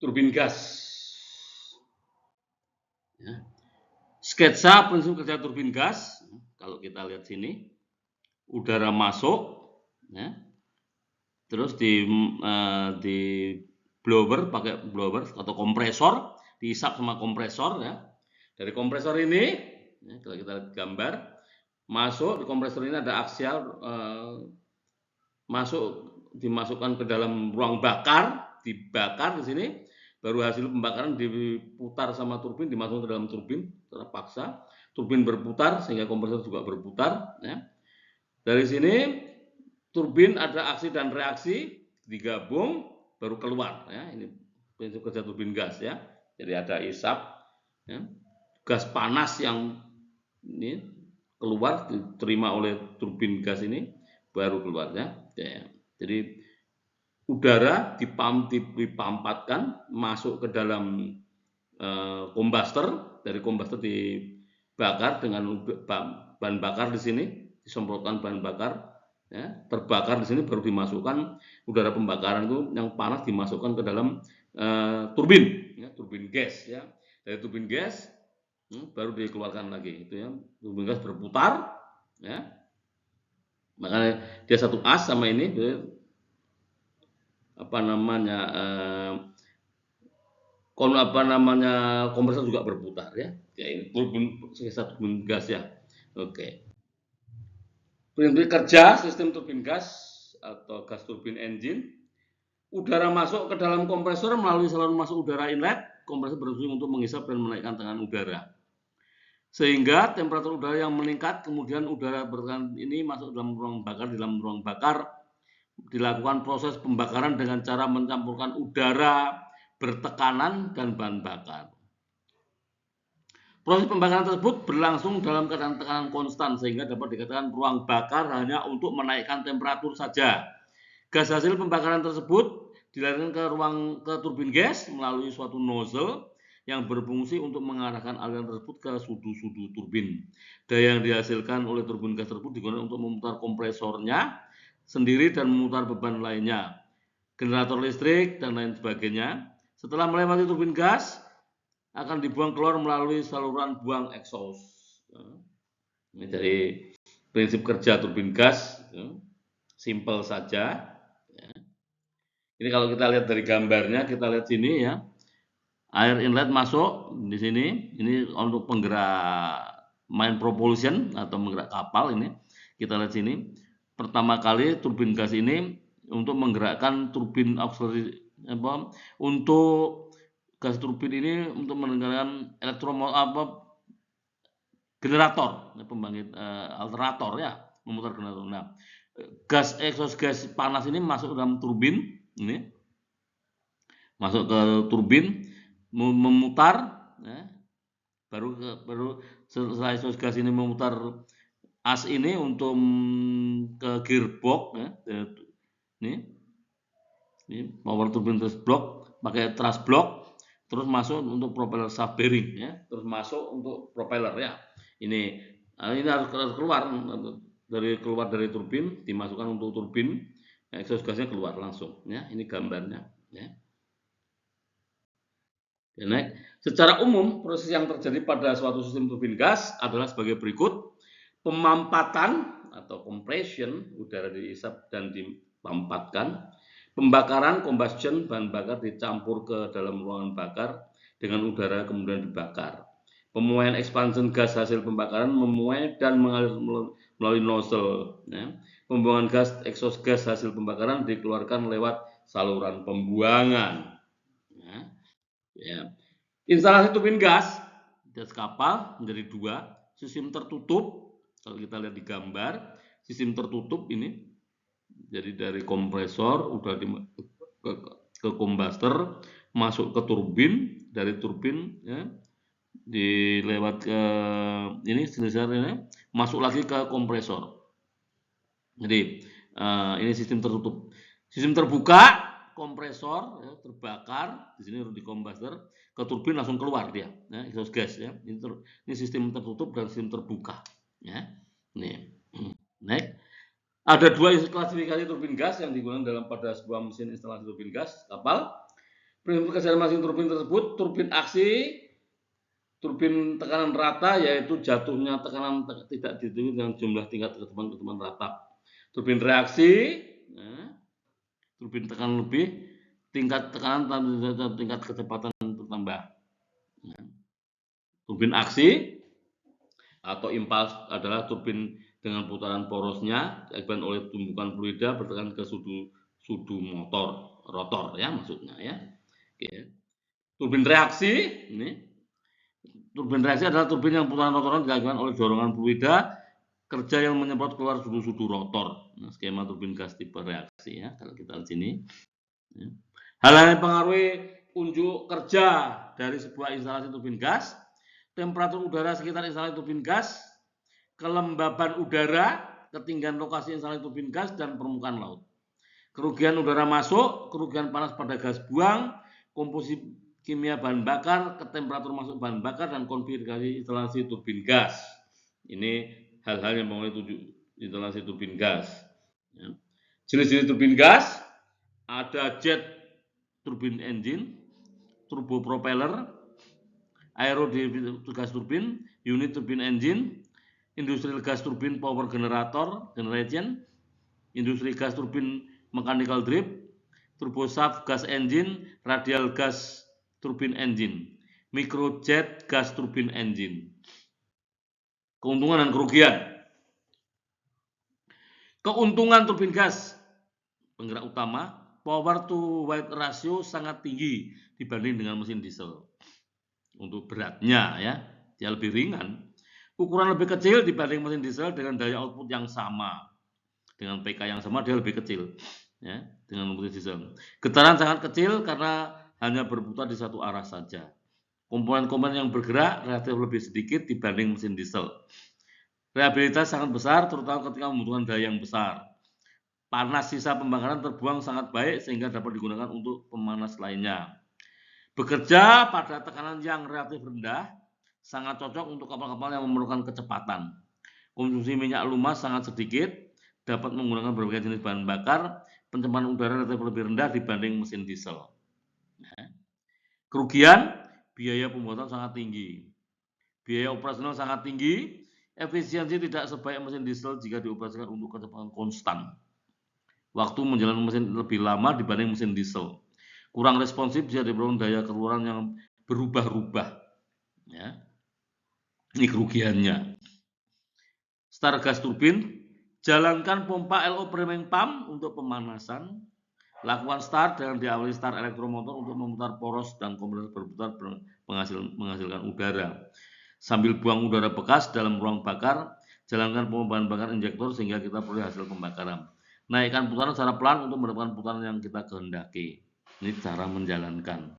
turbin gas. Ya. Sketsa prinsip kerja turbin gas. Kalau kita lihat sini, udara masuk, ya. Terus di blower, pakai blower atau kompresor, dihisap sama kompresor, ya. Dari kompresor ini, ya, kalau kita lihat gambar, masuk di kompresor ini ada aksial, dimasukkan ke dalam ruang bakar, dibakar di sini, baru hasil pembakaran diputar sama turbin, dimasukkan ke dalam turbin terpaksa, turbin berputar sehingga kompresor juga berputar, ya. Dari sini turbin ada aksi dan reaksi, digabung baru keluar, ya. Ini prinsip kerja turbin gas, ya. Jadi ada isap, ya, gas panas yang ini keluar diterima oleh turbin gas ini baru keluar, ya. Jadi udara dipampatkan masuk ke dalam kombuster, dari kombuster dibakar dengan bahan bakar di sini, disemprotkan bahan bakar, ya, terbakar di sini baru dimasukkan udara pembakaran itu yang panas dimasukkan ke dalam turbin, ya, turbin gas, ya. Dari turbin gas baru dikeluarkan lagi, itu ya, turbin gas berputar, ya. Makanya dia satu as sama ini, apa namanya kompresor juga berputar, ya. Kayak ini turbin gas, ya. Oke. Prinsip kerja sistem turbin gas atau gas turbin engine. Udara masuk ke dalam kompresor melalui saluran masuk udara inlet. Kompresor berfungsi untuk menghisap dan menaikkan tekanan udara. Sehingga temperatur udara yang meningkat, kemudian udara bertekanan ini masuk dalam ruang bakar. Di dalam ruang bakar dilakukan proses pembakaran dengan cara mencampurkan udara bertekanan dan bahan bakar. Proses pembakaran tersebut berlangsung dalam keadaan tekanan konstan sehingga dapat dikatakan ruang bakar hanya untuk menaikkan temperatur saja. Gas hasil pembakaran tersebut dilarikan ke turbin gas melalui suatu nozzle yang berfungsi untuk mengarahkan aliran tersebut ke sudu-sudu turbin. Daya yang dihasilkan oleh turbin gas tersebut digunakan untuk memutar kompresornya sendiri dan memutar beban lainnya, generator listrik dan lain sebagainya. Setelah melewati turbin gas, akan dibuang keluar melalui saluran buang exhaust. Ini dari prinsip kerja turbin gas, simple saja. Ini kalau kita lihat dari gambarnya, kita lihat sini, ya. Air inlet masuk di sini. Ini untuk penggerak main propulsion atau menggerak kapal ini. Kita lihat sini. Pertama kali turbin gas ini untuk menggerakkan turbin auxiliary, untuk gas turbin ini untuk menggerakkan generator, pembangkit alternator, ya, memutar generator. Nah, gas exhaust gas panas ini masuk ke dalam turbin ini, masuk ke turbin, memutar, ya. Baru setelah exhaust gas ini memutar as ini untuk ke gearbox, ya. Ini power turbine thrust block, pakai thrust block, terus masuk untuk propeller shaft bearing, ya. Terus masuk untuk propeller, ya. Ini harus keluar dari turbin, dimasukkan untuk turbin, exhaust gasnya keluar langsung, ya. Ini gambarnya, ya. Next. Secara umum, proses yang terjadi pada suatu sistem turbin gas adalah sebagai berikut. Pemampatan atau compression, udara dihisap dan dipampatkan. Pembakaran, combustion, bahan bakar dicampur ke dalam ruangan bakar dengan udara kemudian dibakar. Pemuaian expansion gas hasil pembakaran memuai dan mengalir melalui nozzle, ya. Pembuangan gas exhaust gas hasil pembakaran dikeluarkan lewat saluran pembuangan. Ya. Instalasi turbin gas kapal menjadi dua, sistem tertutup. Kalau kita lihat di gambar, sistem tertutup ini, jadi dari kompresor udah ke kombuster, masuk ke turbin, dari turbin, ya, dilewat ke ini masuk lagi ke kompresor. Jadi ini sistem tertutup. Sistem terbuka, kompresor, ya, terbakar di sini di kombuster, ke turbin langsung keluar dia, ya, exhaust gas, ya. Ini sistem tertutup dan sistem terbuka, ya. Next. Ada dua klasifikasi turbin gas yang digunakan pada sebuah mesin instalasi turbin gas kapal. Prinsip pekerjaan masing turbin tersebut, turbin aksi, turbin tekanan rata, yaitu jatuhnya tekanan tidak dihitung dengan jumlah tingkat kecepatan rata. Turbin reaksi, turbin tekanan lebih, tingkat tekanan tingkat kecepatan bertambah. Turbin aksi atau impuls adalah turbin dengan putaran porosnya diakibatkan oleh tumbukan fluida bertekan ke sudu motor, rotor ya maksudnya ya. Oke. Turbin reaksi ini. Turbin reaksi adalah turbin yang putaran rotornya dilakukan oleh dorongan fluida kerja yang menyemprot keluar sudu-sudu rotor. Nah, skema turbin gas tipe reaksi ya. Kalau kita lihat sini. Ya. Hal yang mempengaruhi unjuk kerja dari sebuah instalasi turbin gas, temperatur udara sekitar instalasi turbin gas, kelembaban udara, ketinggian lokasi instalasi turbin gas, dan permukaan laut. Kerugian udara masuk, kerugian panas pada gas buang, komposisi kimia bahan bakar, ke temperatur masuk bahan bakar, dan konfigurasi instalasi turbin gas. Ini hal-hal yang mempengaruhi instalasi turbin gas. Jenis-jenis turbin gas, ada jet turbine engine, turbopropeller, aerodinamik gas turbin, unit turbine engine, industrial gas turbine power generator, generation, industri gas turbin mechanical drive, turbosaft gas engine, radial gas turbine engine, microjet gas turbine engine. Keuntungan dan kerugian. Keuntungan turbin gas penggerak utama, power to weight ratio sangat tinggi dibanding dengan mesin diesel. Untuk beratnya ya, dia lebih ringan. Ukuran lebih kecil dibanding mesin diesel dengan daya output yang sama. Dengan PK yang sama dia lebih kecil ya, dengan mesin diesel. Getaran sangat kecil karena hanya berputar di satu arah saja. Komponen-komponen yang bergerak relatif lebih sedikit dibanding mesin diesel. Reliabilitas sangat besar terutama ketika membutuhkan daya yang besar. Panas sisa pembakaran terbuang sangat baik sehingga dapat digunakan untuk pemanas lainnya. Bekerja pada tekanan yang relatif rendah, sangat cocok untuk kapal-kapal yang memerlukan kecepatan. Konsumsi minyak lumas sangat sedikit, dapat menggunakan berbagai jenis bahan bakar, pencemaran udara relatif lebih rendah dibanding mesin diesel. Kerugian, biaya pembuatan sangat tinggi. Biaya operasional sangat tinggi, efisiensi tidak sebaik mesin diesel jika dioperasikan untuk kecepatan konstan. Waktu menjalankan mesin lebih lama dibanding mesin diesel. Kurang responsif jika diperlukan daya keluaran yang berubah-ubah. Ya. Ini kerugiannya. Start gas turbin, jalankan pompa LO priming pump untuk pemanasan. Lakukan start dengan diawali start elektromotor untuk memutar poros dan kompresor berputar menghasilkan udara. Sambil buang udara bekas dalam ruang bakar, jalankan pompa bahan bakar injektor sehingga kita peroleh hasil pembakaran. Naikkan putaran secara pelan untuk mendapatkan putaran yang kita kehendaki. Ini cara menjalankan.